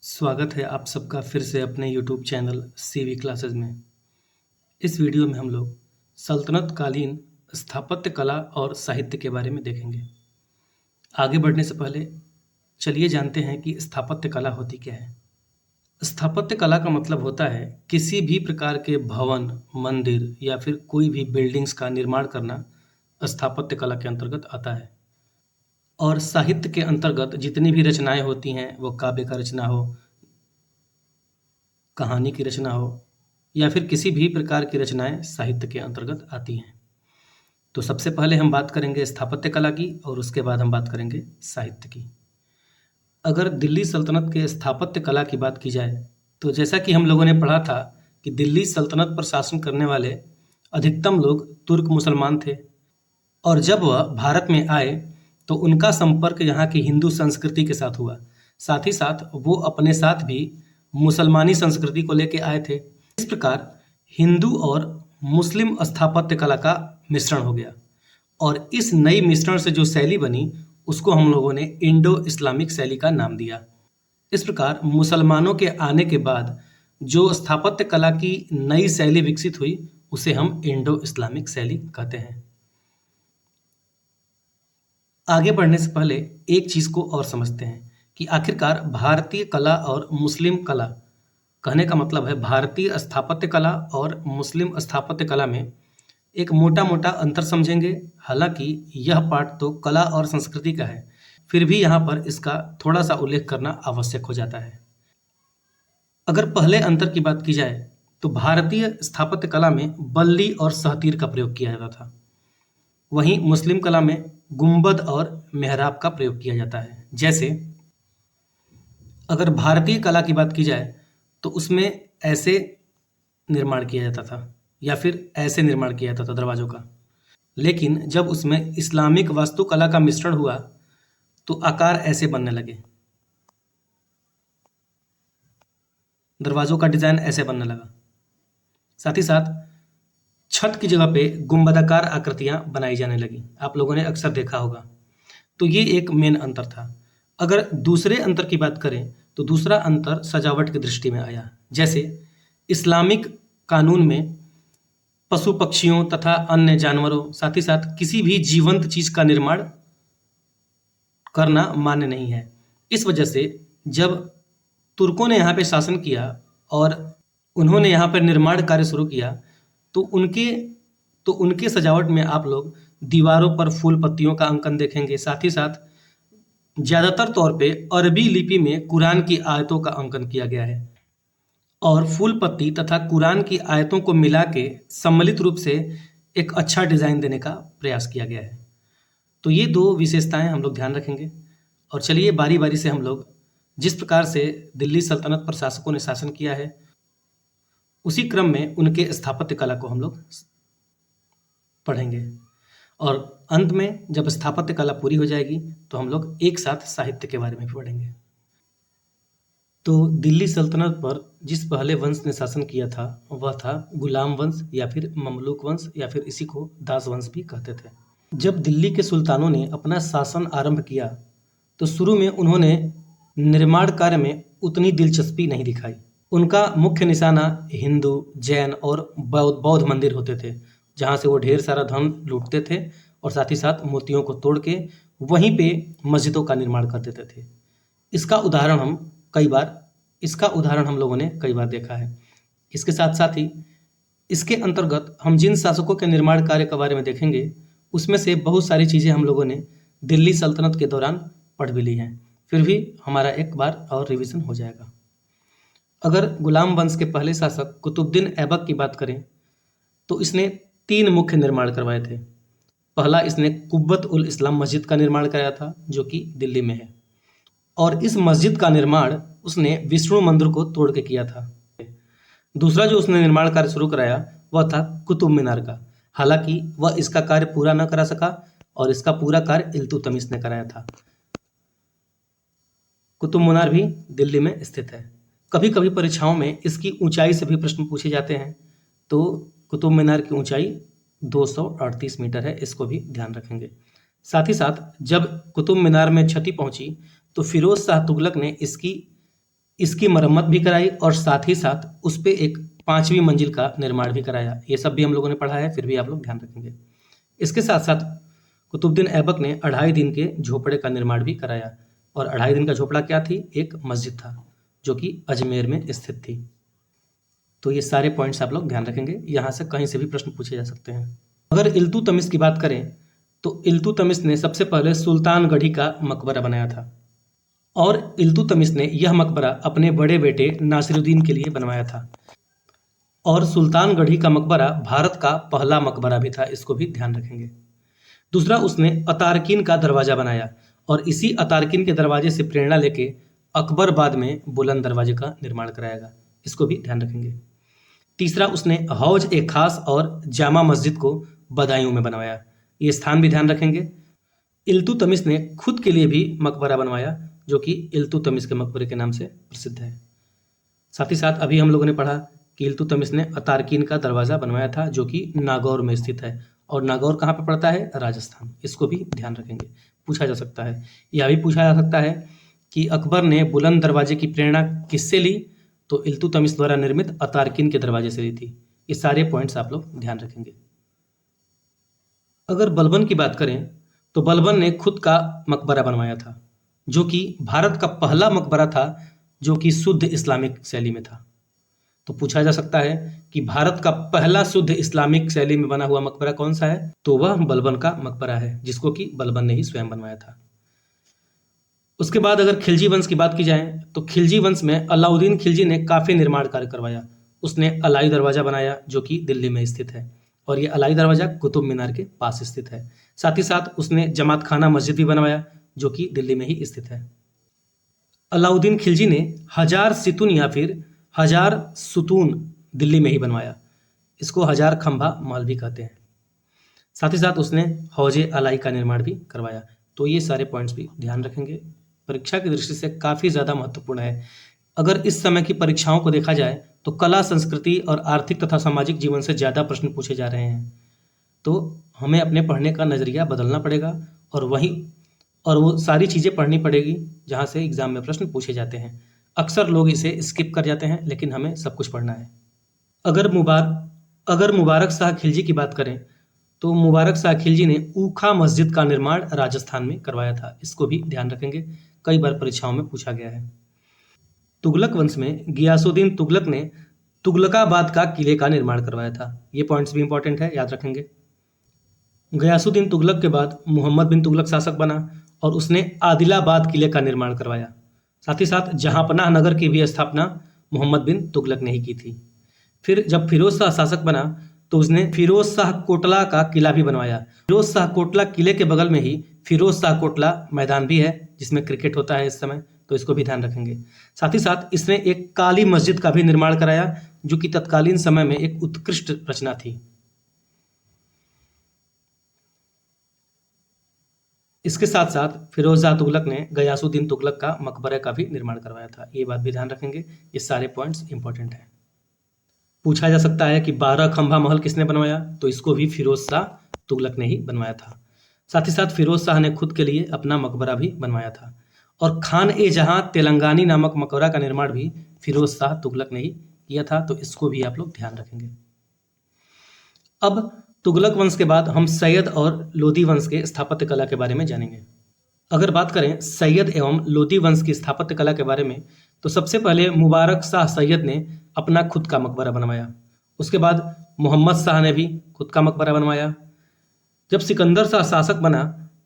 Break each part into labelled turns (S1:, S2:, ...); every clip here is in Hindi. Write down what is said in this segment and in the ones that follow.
S1: स्वागत है आप सबका फिर से अपने YouTube चैनल सीवी क्लासेस में। इस वीडियो में हम लोग सल्तनत कालीन स्थापत्य कला और साहित्य के बारे में देखेंगे। आगे बढ़ने से पहले चलिए जानते हैं कि स्थापत्य कला होती क्या है। स्थापत्य कला का मतलब होता है किसी भी प्रकार के भवन, मंदिर या फिर कोई भी बिल्डिंग्स का निर्माण करना स्थापत्य कला के अंतर्गत आता है। और साहित्य के अंतर्गत जितनी भी रचनाएं होती हैं, वो काव्य का रचना हो, कहानी की रचना हो या फिर किसी भी प्रकार की रचनाएं साहित्य के अंतर्गत आती हैं। तो सबसे पहले हम बात करेंगे स्थापत्य कला की और उसके बाद हम बात करेंगे साहित्य की। अगर दिल्ली सल्तनत के स्थापत्य कला की बात की जाए तो जैसा कि हम लोगों ने पढ़ा था कि दिल्ली सल्तनत पर शासन करने वाले अधिकतम लोग तुर्क मुसलमान थे और जब वह भारत में आए तो उनका संपर्क यहाँ की हिंदू संस्कृति के साथ हुआ। साथ ही साथ वो अपने साथ भी मुसलमानी संस्कृति को लेके आए थे। इस प्रकार हिंदू और मुस्लिम स्थापत्य कला का मिश्रण हो गया और इस नई मिश्रण से जो शैली बनी उसको हम लोगों ने इंडो इस्लामिक शैली का नाम दिया। इस प्रकार मुसलमानों के आने के बाद जो स्थापत्य कला की नई शैली विकसित हुई उसे हम इंडो इस्लामिक शैली कहते हैं। आगे बढ़ने से पहले एक चीज को और समझते हैं कि आखिरकार भारतीय कला और मुस्लिम कला, कहने का मतलब है भारतीय स्थापत्य कला और मुस्लिम स्थापत्य कला में एक मोटा मोटा अंतर समझेंगे। हालांकि यह पाठ तो कला और संस्कृति का है, फिर भी यहाँ पर इसका थोड़ा सा उल्लेख करना आवश्यक हो जाता है। अगर पहले अंतर की बात की जाए तो भारतीय स्थापत्य कला में बल्ली और सहतीर का प्रयोग किया जाता था, वहीं मुस्लिम कला में गुंबद और मेहराब का प्रयोग किया जाता है। जैसे अगर भारतीय कला की बात की जाए तो उसमें ऐसे निर्माण किया जाता था या फिर ऐसे निर्माण किया जाता था दरवाजों का, लेकिन जब उसमें इस्लामिक वास्तुकला का मिश्रण हुआ तो आकार ऐसे बनने लगे, दरवाजों का डिजाइन ऐसे बनने लगा। साथ ही साथ छत की जगह पे गुंबदाकार आकृतियां बनाई जाने लगी, आप लोगों ने अक्सर देखा होगा। तो ये एक मेन अंतर था। अगर दूसरे अंतर की बात करें तो दूसरा अंतर सजावट की दृष्टि में आया। जैसे इस्लामिक कानून में पशु पक्षियों तथा अन्य जानवरों, साथ ही साथ किसी भी जीवंत चीज का निर्माण करना मान्य नहीं है। इस वजह से जब तुर्कों ने यहाँ पे शासन किया और उन्होंने यहाँ पर निर्माण कार्य शुरू किया तो उनके सजावट में आप लोग दीवारों पर फूल पत्तियों का अंकन देखेंगे। साथ ही साथ ज्यादातर तौर पे अरबी लिपि में कुरान की आयतों का अंकन किया गया है और फूल पत्ती तथा कुरान की आयतों को मिला के सम्मिलित रूप से एक अच्छा डिजाइन देने का प्रयास किया गया है। तो ये दो विशेषताएं हम लोग ध्यान रखेंगे। और चलिए बारी बारी से हम लोग जिस प्रकार से दिल्ली सल्तनत पर शासकों ने शासन किया है उसी क्रम में उनके स्थापत्य कला को हम लोग पढ़ेंगे और अंत में जब स्थापत्य कला पूरी हो जाएगी तो हम लोग एक साथ साहित्य के बारे में भी पढ़ेंगे। तो दिल्ली सल्तनत पर जिस पहले वंश ने शासन किया था वह था गुलाम वंश या फिर ममलूक वंश या फिर इसी को दास वंश भी कहते थे। जब दिल्ली के सुल्तानों ने अपना शासन आरंभ किया तो शुरू में उन्होंने निर्माण कार्य में उतनी दिलचस्पी नहीं दिखाई। उनका मुख्य निशाना हिंदू, जैन और बौद्ध मंदिर होते थे, जहाँ से वो ढेर सारा धन लूटते थे और साथ ही साथ मूर्तियों को तोड़ के वहीं पे मस्जिदों का निर्माण कर देते थे। इसका उदाहरण हम लोगों ने कई बार देखा है। इसके साथ साथ ही इसके अंतर्गत हम जिन शासकों के निर्माण कार्य के बारे में देखेंगे उसमें से बहुत सारी चीज़ें हम लोगों ने दिल्ली सल्तनत के दौरान पढ़ भी ली हैं, फिर भी हमारा एक बार और रिवीजन हो जाएगा। अगर गुलाम वंश के पहले शासक कुतुबुद्दीन ऐबक की बात करें तो इसने 3 मुख्य निर्माण करवाए थे। पहला, इसने कुब्बत उल इस्लाम मस्जिद का निर्माण कराया था जो कि दिल्ली में है और इस मस्जिद का निर्माण उसने विष्णु मंदिर को तोड़ के किया था। दूसरा जो उसने निर्माण कार्य शुरू कराया वह था कुतुब मीनार का। हालांकि वह इसका कार्य पूरा न करा सका और इसका पूरा कार्य इल्तुतमिश ने कराया था। कुतुब मीनार भी दिल्ली में स्थित है। कभी कभी परीक्षाओं में इसकी ऊंचाई से भी प्रश्न पूछे जाते हैं, तो कुतुब मीनार की ऊंचाई 238 मीटर है, इसको भी ध्यान रखेंगे। साथ ही साथ जब कुतुब मीनार में क्षति पहुंची तो फिरोज शाह तुगलक ने इसकी इसकी मरम्मत भी कराई और साथ ही साथ उस पे एक 5वीं मंजिल का निर्माण भी कराया। ये सब भी हम लोगों ने पढ़ा है, फिर भी आप लोग ध्यान रखेंगे। इसके साथ साथ कुतुबुद्दीन ऐबक ने 2.5 दिन के झोपड़े का निर्माण भी कराया, और 2.5 दिन का झोपड़ा क्या थी? एक मस्जिद था जो कि अजमेर में स्थित थी। तो ये सारे पॉइंट्स आप लोग ध्यान रखेंगे, यहाँ से कहीं से भी प्रश्न पूछे जा सकते हैं। अगर इल्तुतमिश की बात करें तो इल्तुतमिश ने सबसे पहले सुल्तानगढ़ी का मकबरा बनाया था, और इल्तुतमिश ने यह मकबरा अपने बड़े बेटे नासिरुद्दीन के लिए बनवाया था। और सुल्तानगढ़ी का मकबरा भारत का पहला मकबरा भी था, इसको भी ध्यान रखेंगे। दूसरा, उसने अतारकीन का दरवाजा बनाया, और इसी अतारकीन के दरवाजे से प्रेरणा लेके अकबरबाद में बुलंद दरवाजे का निर्माण कराएगा, इसको भी ध्यान रखेंगे। तीसरा, उसने हौज ए खास और जामा मस्जिद को बदायूं में बनवाया, ये स्थान भी ध्यान रखेंगे। इल्तुतमिश ने खुद के लिए भी मकबरा बनवाया जो कि इल्तुतमिश के मकबरे के नाम से प्रसिद्ध है। साथ ही साथ अभी हम लोगों ने पढ़ा कि इल्तुतमिश ने अतारकीन का दरवाज़ा बनवाया था जो कि नागौर में स्थित है, और नागौर कहाँ पर पड़ता है? राजस्थान, इसको भी ध्यान रखेंगे, पूछा जा सकता है। यह भी पूछा जा सकता है कि अकबर ने बुलंद दरवाजे की प्रेरणा किससे ली? तो इल्तुतमिश द्वारा निर्मित अतारकीन के दरवाजे से ली थी। ये सारे पॉइंट्स आप लोग ध्यान रखेंगे। अगर बलबन की बात करें तो बलबन ने खुद का मकबरा बनवाया था जो कि भारत का पहला मकबरा था जो कि शुद्ध इस्लामिक शैली में था। तो पूछा जा सकता है कि भारत का पहला शुद्ध इस्लामिक शैली में बना हुआ मकबरा कौन सा है? तो वह बलबन का मकबरा है, जिसको कि बलबन ने ही स्वयं बनवाया था। उसके बाद अगर खिलजी वंश की बात की जाए तो खिलजी वंश में अलाउद्दीन खिलजी ने काफ़ी निर्माण कार्य करवाया। उसने अलाई दरवाज़ा बनाया जो कि दिल्ली में स्थित है, और ये अलाई दरवाज़ा कुतुब मीनार के पास स्थित है। साथ ही साथ उसने जमात खाना मस्जिद भी बनवाया जो कि दिल्ली में ही स्थित है। अलाउद्दीन खिलजी ने 1000 सितून या फिर 1000 सुतून दिल्ली में ही बनवाया, इसको 1000 खंभा महल भी कहते हैं। साथ ही साथ उसने हौजे अलाई का निर्माण भी करवाया। तो ये सारे पॉइंट्स भी ध्यान रखेंगे, परीक्षा की दृष्टि से काफ़ी ज़्यादा महत्वपूर्ण है। अगर इस समय की परीक्षाओं को देखा जाए तो कला, संस्कृति और आर्थिक तथा सामाजिक जीवन से ज़्यादा प्रश्न पूछे जा रहे हैं। तो हमें अपने पढ़ने का नज़रिया बदलना पड़ेगा, और वो सारी चीज़ें पढ़नी पड़ेगी जहाँ से एग्ज़ाम में प्रश्न पूछे जाते हैं। अक्सर लोग इसे स्किप कर जाते हैं, लेकिन हमें सब कुछ पढ़ना है। अगर मुबारक शाह खिलजी की बात करें तो मुबारक शाह खिलजी ने ऊखा मस्जिद का निर्माण राजस्थान में करवाया था, इसको भी ध्यान रखेंगे, कई बार परीक्षाओं में पूछा गया है। तुगलक वंश में गियासुद्दीन तुगलक ने तुगलकाबाद का किले का निर्माण करवाया था। ये पॉइंट्स भी इंपॉर्टेंट है, याद रखेंगे। गयासुद्दीन तुगलक के बाद मोहम्मद बिन तुगलक शासक बना, और उसने आदिलाबाद किले का निर्माण करवाया। साथ ही साथ जहांपनाह नगर की भी स्थापना मोहम्मद बिन तुगलक ने ही की थी। फिर जब फिरोज शाह शासक बना तो उसने फिरोज शाह कोटला का किला भी बनवाया। फिरोज शाह कोटला किले के बगल में ही फिरोज शाह कोटला मैदान भी है जिसमें क्रिकेट होता है इस समय, तो इसको भी ध्यान रखेंगे। साथ ही साथ इसने एक काली मस्जिद का भी निर्माण कराया जो कि तत्कालीन समय में एक उत्कृष्ट रचना थी। इसके साथ साथ फिरोज शाह तुगलक ने गयासुद्दीन तुगलक का मकबरे का भी निर्माण करवाया था, ये बात भी ध्यान रखेंगे। ये सारे पॉइंट्स इंपॉर्टेंट हैं। पूछा जा सकता है कि 12 खंभा महल किसने बनवाया? तो इसको भी फिरोज शाह तुगलक ने ही बनवाया था। साथ ही साथ फिरोज शाह ने खुद के लिए अपना मकबरा भी बनवाया था, और खान ए जहां तेलंगानी नामक मकबरा का निर्माण भी फिरोज शाह तुगलक ने ही किया था, तो इसको भी आप लोग ध्यान रखेंगे। अब तुगलक वंश के बाद हम सैयद और लोदी वंश के स्थापत्य कला के बारे में जानेंगे। अगर बात करें सैयद एवं लोदी वंश की स्थापत्य कला के बारे में तो सबसे पहले मुबारक शाह सैयद ने अपना खुद का मकबरा बनवाया। उसके बाद मोहम्मद शाह ने भी खुद का मकबरा बनवाया। जब सिकंदर शाह शासक बना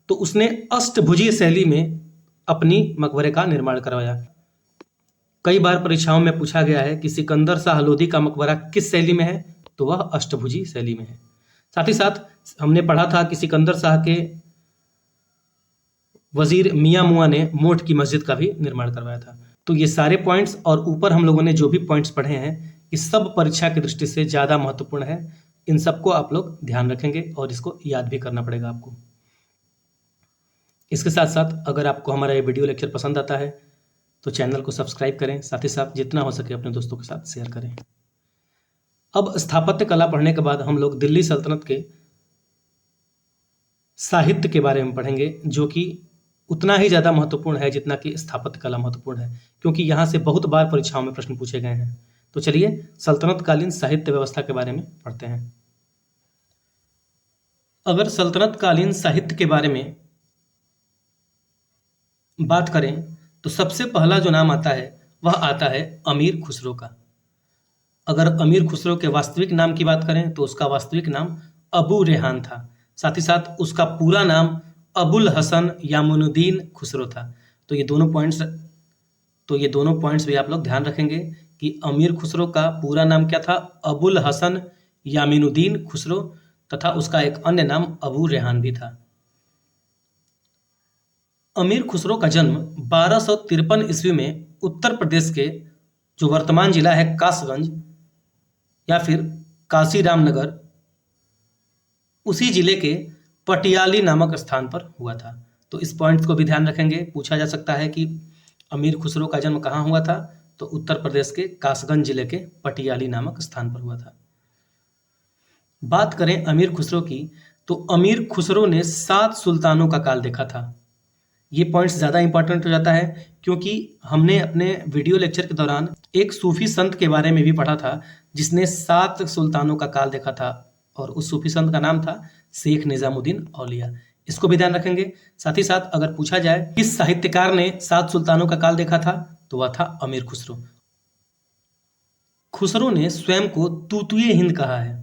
S1: तो उसने अष्टभुजीय शैली में अपनी मकबरे का निर्माण करवाया। कई बार परीक्षाओं में पूछा गया है कि सिकंदर शाह लोदी का मकबरा किस शैली में है? तो वह अष्टभुजी शैली में है। साथ ही साथ हमने पढ़ा था कि सिकंदर शाह के वजीर मियां मुआ ने मोठ की मस्जिद का भी निर्माण करवाया था। तो ये सारे पॉइंट्स और ऊपर हम लोगों ने जो भी पॉइंट्स पढ़े हैं ये सब परीक्षा की दृष्टि से ज़्यादा महत्वपूर्ण है। इन सबको आप लोग ध्यान रखेंगे और इसको याद भी करना पड़ेगा आपको। इसके साथ साथ अगर आपको हमारा ये वीडियो लेक्चर पसंद आता है तो चैनल को सब्सक्राइब करें, साथ ही साथ जितना हो सके अपने दोस्तों के साथ शेयर करें। अब स्थापत्य कला पढ़ने के बाद हम लोग दिल्ली सल्तनत के साहित्य के बारे में पढ़ेंगे जो कि उतना ही ज़्यादा महत्वपूर्ण है जितना कि स्थापत्य कला महत्वपूर्ण है, क्योंकि यहाँ से बहुत बार परीक्षाओं में प्रश्न पूछे गए हैं। तो चलिए सल्तनत कालीन साहित्य व्यवस्था के बारे में पढ़ते हैं। अगर सल्तनत कालीन साहित्य के बारे में बात करें तो सबसे पहला जो नाम आता है वह आता है अमीर खुसरो का। अगर अमीर खुसरो के वास्तविक नाम की बात करें तो उसका वास्तविक नाम अबू रेहान था। साथ ही साथ उसका पूरा नाम अबुल हसन यामुनुद्दीन खुसरो था। तो ये दोनों पॉइंट्स भी आप लोग ध्यान रखेंगे कि अमीर खुसरो का पूरा नाम क्या था, अबुल हसन यामिनुद्दीन खुसरो, तथा उसका एक अन्य नाम अबू रेहान भी था। अमीर खुसरो का जन्म 1253 ईस्वी में उत्तर प्रदेश के जो वर्तमान जिला है कासगंज या फिर काशी रामनगर, उसी जिले के पटियाली नामक स्थान पर हुआ था। तो इस पॉइंट को भी ध्यान रखेंगे। पूछा जा सकता है कि अमीर खुसरो का जन्म कहाँ हुआ था, तो उत्तर प्रदेश के कासगंज जिले के पटियाली नामक स्थान पर हुआ था। बात करें अमीर खुसरो की, तो अमीर खुसरो ने 7 सुल्तानों का काल देखा था। ये पॉइंट्स ज़्यादा इंपॉर्टेंट हो जाता है क्योंकि हमने अपने वीडियो लेक्चर के दौरान एक सूफी संत के बारे में भी पढ़ा था जिसने 7 सुल्तानों का काल देखा था, और उस सूफी संत का नाम था शेख निजामुद्दीन औलिया। इसको भी ध्यान रखेंगे। साथ ही साथ अगर पूछा जाए किस साहित्यकार ने 7 सुल्तानों का काल देखा था, तो वह था अमीर खुसरो। खुसरो ने स्वयं को तूतिए हिंद कहा है।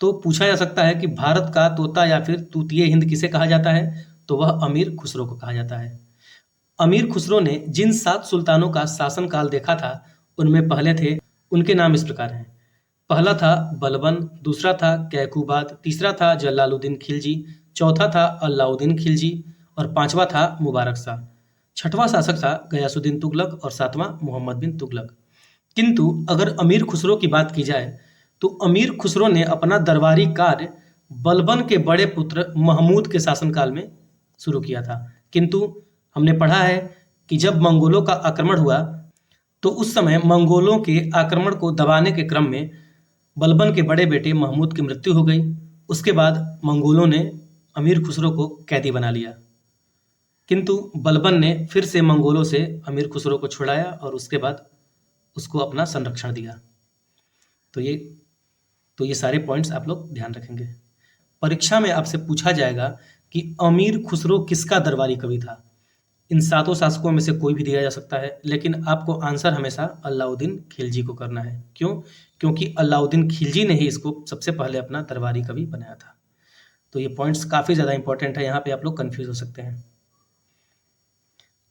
S1: तो पूछा जा सकता है कि भारत का तोता या फिर तूतिए हिंद किसे कहा जाता है, तो वह अमीर खुसरो को कहा जाता है। अमीर खुसरो ने जिन 7 सुल्तानों का शासनकाल देखा था उनमें पहले थे, उनके नाम इस प्रकार हैं। पहला था बलबन, दूसरा था कैकूबाद, तीसरा था जलालुद्दीन खिलजी, चौथा था अलाउद्दीन खिलजी और पांचवा था मुबारक शाह। छठवां शासक था गयासुद्दीन तुगलक और सातवां मोहम्मद बिन तुगलक। किंतु अगर अमीर खुसरो की बात की जाए तो अमीर खुसरो ने अपना दरबारी कार्य बलबन के बड़े पुत्र महमूद के शासनकाल में शुरू किया था। किंतु हमने पढ़ा है कि जब मंगोलों का आक्रमण हुआ तो उस समय मंगोलों के आक्रमण को दबाने के क्रम में बलबन के बड़े बेटे महमूद की मृत्यु हो गई। उसके बाद मंगोलों ने अमीर खुसरो को कैदी बना लिया, किंतु बलबन ने फिर से मंगोलों से अमीर खुसरो को छुड़ाया और उसके बाद उसको अपना संरक्षण दिया। तो ये सारे पॉइंट्स आप लोग ध्यान रखेंगे। परीक्षा में आपसे पूछा जाएगा कि अमीर खुसरो किसका दरबारी कवि था। इन 7 शासकों में से कोई भी दिया जा सकता है, लेकिन आपको आंसर हमेशा अलाउद्दीन खिलजी को करना है। क्यों? क्योंकि अलाउद्दीन खिलजी ने ही इसको सबसे पहले अपना दरबारी कवि बनाया था। तो ये पॉइंट्स काफ़ी ज़्यादा इंपॉर्टेंट है, यहाँ पे आप लोग कंफ्यूज हो सकते हैं।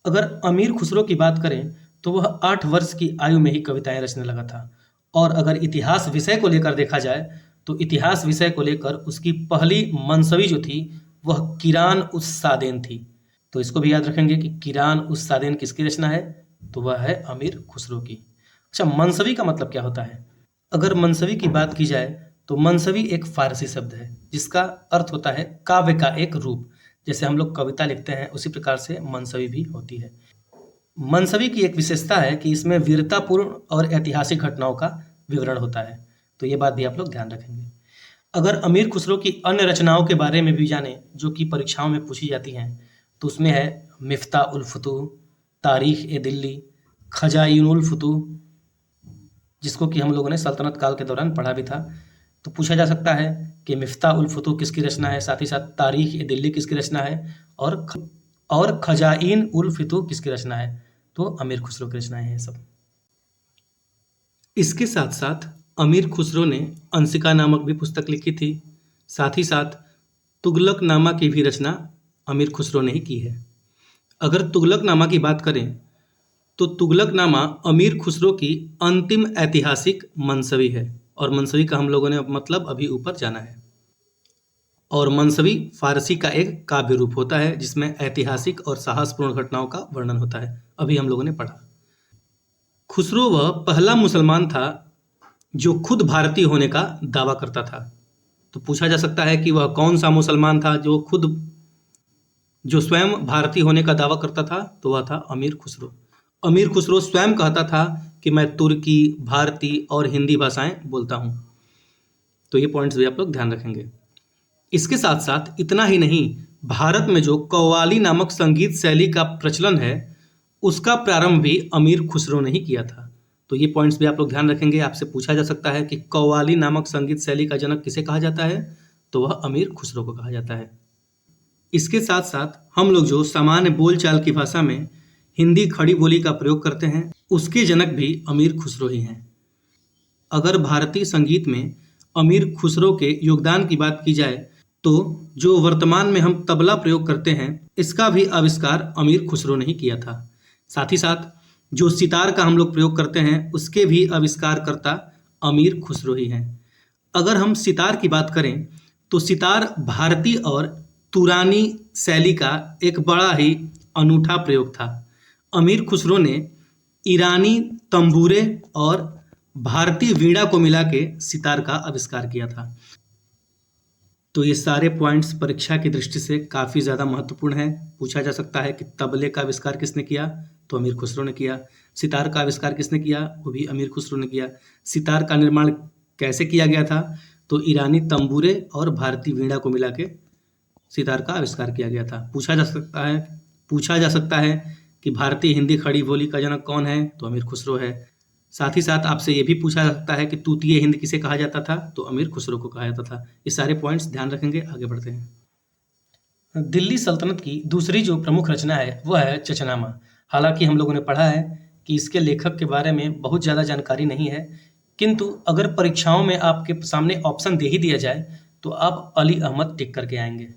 S1: अगर अमीर खुसरो की बात करें तो वह 8 वर्ष की आयु में ही कविताएं रचने लगा था। और अगर इतिहास विषय को लेकर देखा जाए तो इतिहास विषय को लेकर उसकी पहली मनसवी जो थी वह किरान उस सादेन थी। तो इसको भी याद रखेंगे कि किरान उस सादेन किसकी रचना है, तो वह है अमीर खुसरो की। अच्छा, मनसवी का मतलब क्या होता है? अगर मनसवी की बात की जाए तो मनसवी एक फारसी शब्द है जिसका अर्थ होता है काव्य का एक रूप। जैसे हम लोग कविता लिखते हैं उसी प्रकार से मनसवी भी होती है। मनसवी की एक विशेषता है कि इसमें वीरतापूर्ण और ऐतिहासिक घटनाओं का विवरण होता है। तो ये बात भी आप लोग ध्यान रखेंगे। अगर अमीर खुसरो की अन्य रचनाओं के बारे में भी जाने जो कि परीक्षाओं में पूछी जाती हैं, तो उसमें है मिफ्ता उल फुतूह, तारीख ए दिल्ली, खजाइन उल फुतूह, जिसको कि हम लोगों ने सल्तनत काल के दौरान पढ़ा भी था। तो पूछा जा सकता है कि मिफ्ता उल फुतूह किसकी रचना है, साथ ही साथ तारीख ए दिल्ली किसकी रचना है और खजाइन उल फुतूह किसकी रचना है, तो अमीर खुसरो की रचनाएं हैं सब। इसके साथ साथ अमीर खुसरो ने अंशिका नामक भी पुस्तक लिखी थी। साथ ही साथ तुगलकनामा की भी रचना अमीर खुसरो ने ही की है। अगर तुगलकनामा की बात करें तो तुगलकनामा अमीर खुसरो की अंतिम ऐतिहासिक मनसवी है, और मनसवी का हम लोगों ने मतलब अभी ऊपर जाना है। और मनसवी फारसी का एक काव्य रूप होता है जिसमें ऐतिहासिक और साहसपूर्ण घटनाओं का वर्णन होता है, अभी हम लोगों ने पढ़ा। खुसरो वह पहला मुसलमान था जो खुद भारतीय होने का दावा करता था। तो पूछा जा सकता है कि वह कौन सा मुसलमान था जो स्वयं भारतीय होने का दावा करता था, तो वह था अमीर खुसरो। अमीर खुसरो स्वयं कहता था कि मैं तुर्की, भारतीय और हिंदी भाषाएं बोलता हूं। तो ये पॉइंट्स भी आप लोग ध्यान रखेंगे। इसके साथ साथ इतना ही नहीं, भारत में जो कव्वाली नामक संगीत शैली का प्रचलन है उसका प्रारंभ भी अमीर खुसरो ने ही किया था। तो ये पॉइंट्स भी आप लोग ध्यान रखेंगे। आपसे पूछा जा सकता है कि कव्वाली नामक संगीत शैली का जनक किसे कहा जाता है, तो वह अमीर खुसरो को कहा जाता है। इसके साथ साथ हम लोग जो सामान्य बोलचाल की भाषा में हिंदी खड़ी बोली का प्रयोग करते हैं उसके जनक भी अमीर खुसरो ही हैं। अगर भारतीय संगीत में अमीर खुसरो के योगदान की बात की जाए तो जो वर्तमान में हम तबला प्रयोग करते हैं इसका भी आविष्कार अमीर खुसरो ने ही किया था। साथ ही साथ जो सितार का हम लोग प्रयोग करते हैं उसके भी आविष्कारकर्ता अमीर खुसरो ही हैं। अगर हम सितार की बात करें तो सितार भारतीय और तुरानी शैली का एक बड़ा ही अनूठा प्रयोग था। अमीर खुसरो ने ईरानी तंबूरे और भारतीय वीणा को मिला के सितार का आविष्कार किया था। तो ये सारे पॉइंट्स परीक्षा की दृष्टि से काफ़ी ज़्यादा महत्वपूर्ण है। पूछा जा सकता है कि तबले का आविष्कार किसने किया, तो अमीर खुसरो ने किया। सितार का आविष्कार किसने किया, वो भी अमीर खुसरो ने किया। सितार का निर्माण कैसे किया गया था, तो ईरानी तंबूरे और भारतीय वीणा को मिला के सितार का आविष्कार किया गया था। पूछा जा सकता है कि भारतीय हिंदी खड़ी बोली का जनक कौन है, तो अमीर खुसरो है। साथ ही साथ आपसे ये भी पूछा जा सकता है कि तूतीय हिंद किसे कहा जाता था, तो अमीर खुसरो को कहा जाता था। ये सारे पॉइंट्स ध्यान रखेंगे। आगे बढ़ते हैं। दिल्ली सल्तनत की दूसरी जो प्रमुख रचना है वह है चचनामा। हालांकि हम लोगों ने पढ़ा है कि इसके लेखक के बारे में बहुत ज़्यादा जानकारी नहीं है, किंतु अगर परीक्षाओं में आपके सामने ऑप्शन दे ही दिया जाए तो आप अली अहमद टिक करके आएंगे।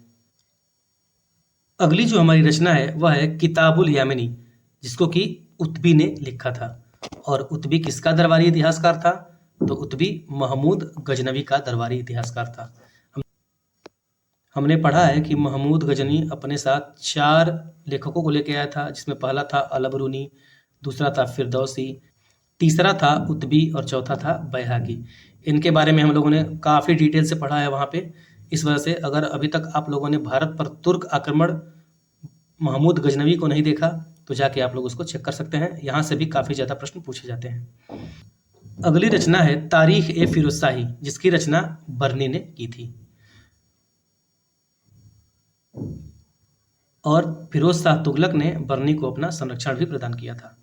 S1: अगली जो हमारी रचना है वह है किताबुल यामिनी, जिसको कि उत्बी ने लिखा था। और उत्बी किसका दरबारी इतिहासकार था, तो उत्बी महमूद गजनवी का दरबारी इतिहासकार था। हमने पढ़ा है कि महमूद गजनी अपने साथ 4 लेखकों को लेकर आया था, जिसमें पहला था अलबरूनी, दूसरा था फिरदौसी, तीसरा था उत्बी और चौथा था बैहाकी। इनके बारे में हम लोगों ने काफ़ी डिटेल से पढ़ा है वहाँ पे। इस वजह से अगर अभी तक आप लोगों ने भारत पर तुर्क आक्रमण महमूद गजनवी को नहीं देखा तो जाके आप लोग उसको चेक कर सकते हैं। यहाँ से भी काफ़ी ज़्यादा प्रश्न पूछे जाते हैं। अगली रचना है तारीख ए फिरोज शाही, जिसकी रचना बर्नी ने की थी और फिरोज शाह तुगलक ने बर्नी को अपना संरक्षण भी प्रदान किया था।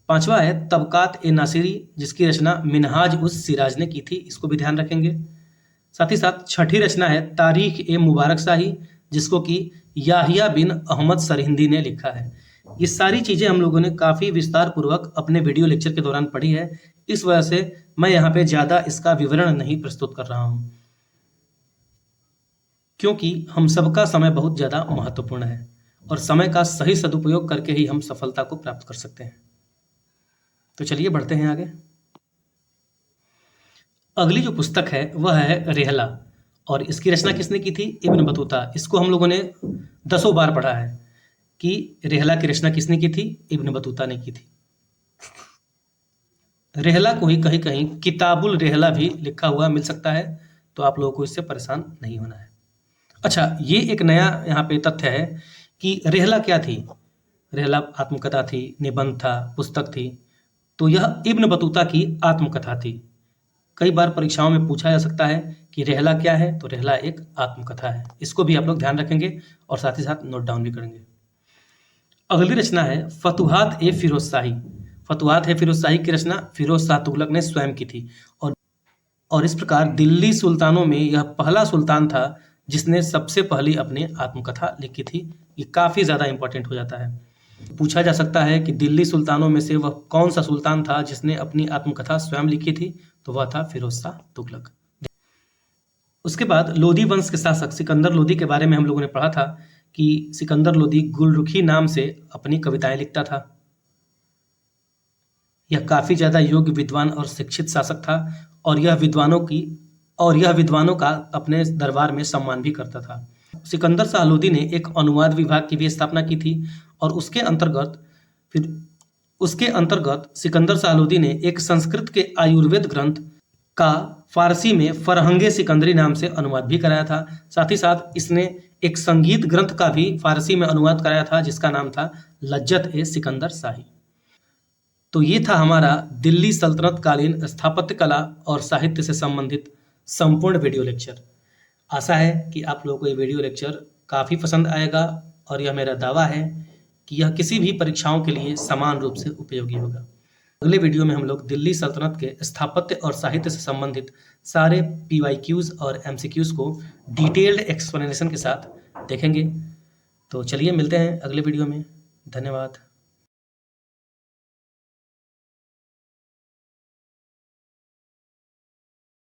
S1: 5वां है तबकात ए नासिरी, जिसकी रचना मिनहाज उस सिराज ने की थी। इसको भी ध्यान रखेंगे। साथ ही साथ 6ठी रचना है तारीख ए मुबारक शाही, जिसको कि याहिया बिन अहमद सरहिंदी ने लिखा है। ये सारी चीज़ें हम लोगों ने काफ़ी विस्तार पूर्वक अपने वीडियो लेक्चर के दौरान पढ़ी है। इस वजह से मैं यहाँ पे ज़्यादा इसका विवरण नहीं प्रस्तुत कर रहा हूँ, क्योंकि हम सबका समय बहुत ज़्यादा महत्वपूर्ण है और समय का सही सदुपयोग करके ही हम सफलता को प्राप्त कर सकते हैं। तो चलिए बढ़ते हैं आगे। अगली जो पुस्तक है वह है रेहला, और इसकी रचना किसने की थी, इब्न बतूता। इसको हम लोगों ने 10 बार पढ़ा है कि रेहला की रचना किसने की थी, इब्न बतूता ने की थी। रेहला को ही कहीं कहीं किताबुल रेहला भी लिखा हुआ मिल सकता है, तो आप लोगों को इससे परेशान नहीं होना है। अच्छा, ये एक नया यहाँ पे तथ्य है कि रेहला क्या थी। रेहला आत्मकथा थी, निबंध था, पुस्तक थी। तो यह इब्न बतूता की आत्मकथा थी। कई बार परीक्षाओं में पूछा जा सकता है कि रेहला क्या है, तो रेहला एक आत्मकथा है। इसको भी आप लोग ध्यान रखेंगे और साथ ही साथ नोट डाउन भी करेंगे। अगली रचना है फतुहात ए फिरोज शाही। फतुहात ए फिरोज शाही की रचना फिरोज शाह तुगलक ने स्वयं की थी और इस प्रकार दिल्ली सुल्तानों में यह पहला सुल्तान था जिसने सबसे पहली अपनी आत्मकथा लिखी थी। ये काफ़ी ज़्यादा इंपॉर्टेंट हो जाता है। पूछा जा सकता है कि दिल्ली सुल्तानों में से वह कौन सा सुल्तान था जिसने अपनी आत्मकथा स्वयं लिखी थी, तो वह था फिरोज शाह तुगलक। उसके बाद लोधी वंश के शासक सिकंदर लोधी के बारे में हम लोगों ने पढ़ा था कि सिकंदर लोधी गुलरुखी नाम से अपनी कविताएं लिखता था। यह काफ़ी ज़्यादा योग्य, विद्वान और शिक्षित शासक था और यह विद्वानों का अपने दरबार में सम्मान भी करता था। सिकंदर शाह लोधी ने एक अनुवाद विभाग की भी स्थापना की थी और उसके अंतर्गत सिकंदर शाह लोधी ने एक संस्कृत के आयुर्वेद ग्रंथ का फारसी में फरहंगे सिकंदरी नाम से अनुवाद भी कराया था। साथ ही साथ इसने एक संगीत ग्रंथ का भी फारसी में अनुवाद कराया था जिसका नाम था लज्जत ए सिकंदर शाही। तो ये था हमारा दिल्ली सल्तनत कालीन स्थापत्य कला और साहित्य से संबंधित संपूर्ण वीडियो लेक्चर। आशा है कि आप लोगों को ये वीडियो लेक्चर काफ़ी पसंद आएगा और यह मेरा दावा है कि यह किसी भी परीक्षाओं के लिए समान रूप से उपयोगी होगा। अगले वीडियो में हम लोग दिल्ली सल्तनत के स्थापत्य और साहित्य से संबंधित सारे PYQs और MCQs को डिटेल्ड एक्सप्लेनेशन के साथ देखेंगे। तो चलिए मिलते हैं अगले वीडियो में। धन्यवाद।